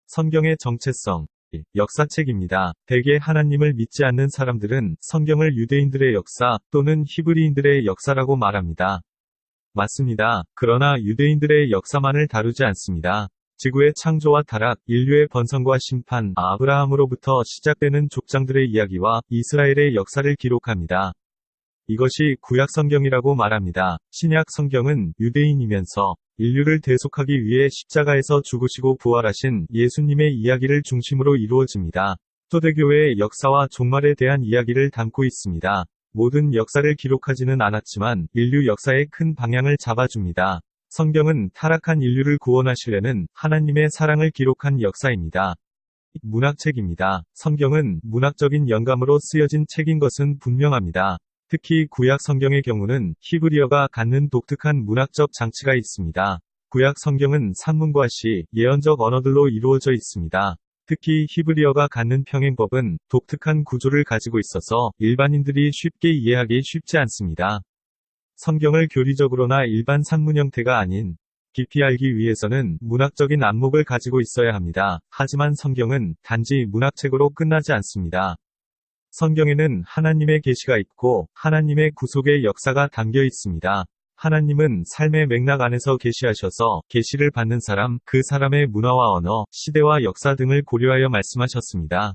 성경의 정체성. 역사책입니다. 대개 하나님을 믿지 않는 사람들은 성경을 유대인들의 역사 또는 히브리인들의 역사라고 말합니다. 맞습니다. 그러나 유대인들의 역사만을 다루지 않습니다. 지구의 창조와 타락, 인류의 번성과 심판, 아브라함으로부터 시작되는 족장들의 이야기와 이스라엘의 역사를 기록합니다. 이것이 구약 성경이라고 말합니다. 신약 성경은 유대인이면서 인류를 대속하기 위해 십자가에서 죽으시고 부활하신 예수님의 이야기를 중심으로 이루어집니다. 초대교회의 역사와 종말에 대한 이야기를 담고 있습니다. 모든 역사를 기록하지는 않았지만 인류 역사의 큰 방향을 잡아줍니다. 성경은 타락한 인류를 구원하시려는 하나님의 사랑을 기록한 역사입니다. 문학책입니다. 성경은 문학적인 영감으로 쓰여진 책인 것은 분명합니다. 특히 구약 성경의 경우는 히브리어가 갖는 독특한 문학적 장치가 있습니다. 구약 성경은 산문과 시, 예언적 언어들로 이루어져 있습니다. 특히 히브리어가 갖는 평행법은 독특한 구조를 가지고 있어서 일반인들이 쉽게 이해하기 쉽지 않습니다. 성경을 교리적으로나 일반 산문 형태가 아닌 깊이 알기 위해서는 문학적인 안목을 가지고 있어야 합니다. 하지만 성경은 단지 문학책으로 끝나지 않습니다. 성경에는 하나님의 계시가 있고 하나님의 구속의 역사가 담겨 있습니다. 하나님은 삶의 맥락 안에서 계시하셔서 계시를 받는 사람, 그 사람의 문화와 언어, 시대와 역사 등을 고려하여 말씀하셨습니다.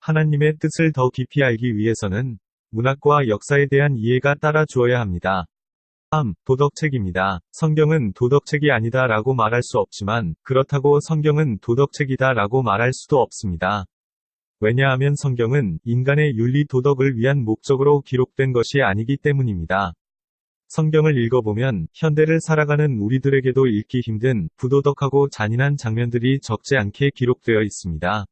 하나님의 뜻을 더 깊이 알기 위해서는 문학과 역사에 대한 이해가 따라 주어야 합니다. 도덕책입니다. 성경은 도덕책이 아니다 라고 말할 수 없지만 그렇다고 성경은 도덕책이다 라고 말할 수도 없습니다. 왜냐하면 성경은 인간의 윤리 도덕을 위한 목적으로 기록된 것이 아니기 때문입니다. 성경을 읽어보면 현대를 살아가는 우리들에게도 읽기 힘든 부도덕하고 잔인한 장면들이 적지 않게 기록되어 있습니다.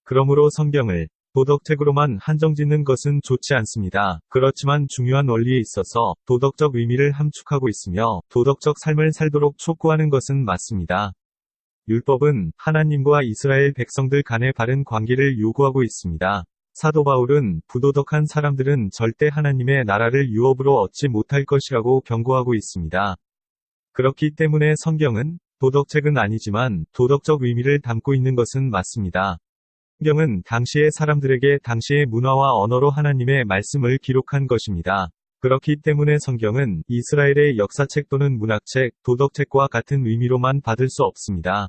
그러므로 성경을 도덕책으로만 한정짓는 것은 좋지 않습니다. 그렇지만 중요한 원리에 있어서 도덕적 의미를 함축하고 있으며 도덕적 삶을 살도록 촉구하는 것은 맞습니다. 율법은 하나님과 이스라엘 백성들 간의 바른 관계를 요구하고 있습니다. 사도 바울은 부도덕한 사람들은 절대 하나님의 나라를 유업으로 얻지 못할 것이라고 경고하고 있습니다. 그렇기 때문에 성경은 도덕책은 아니지만 도덕적 의미를 담고 있는 것은 맞습니다. 성경은 당시의 사람들에게 당시의 문화와 언어로 하나님의 말씀을 기록한 것입니다. 그렇기 때문에 성경은 이스라엘의 역사책 또는 문학책, 도덕책과 같은 의미로만 받을 수 없습니다.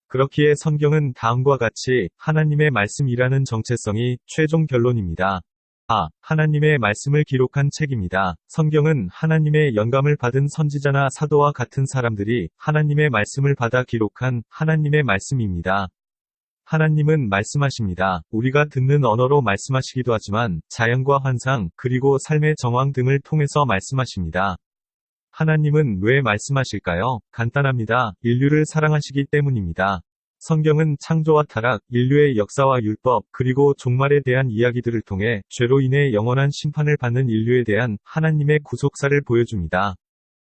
그렇기에 성경은 다음과 같이 하나님의 말씀이라는 정체성이 최종 결론입니다. 하나님의 말씀을 기록한 책입니다. 성경은 하나님의 영감을 받은 선지자나 사도와 같은 사람들이 하나님의 말씀을 받아 기록한 하나님의 말씀입니다. 하나님은 말씀하십니다. 우리가 듣는 언어로 말씀하시기도 하지만 자연과 환상, 그리고 삶의 정황 등을 통해서 말씀하십니다. 하나님은 왜 말씀하실까요? 간단합니다. 인류를 사랑하시기 때문입니다. 성경은 창조와 타락, 인류의 역사와 율법, 그리고 종말에 대한 이야기들을 통해 죄로 인해 영원한 심판을 받는 인류에 대한 하나님의 구속사를 보여줍니다.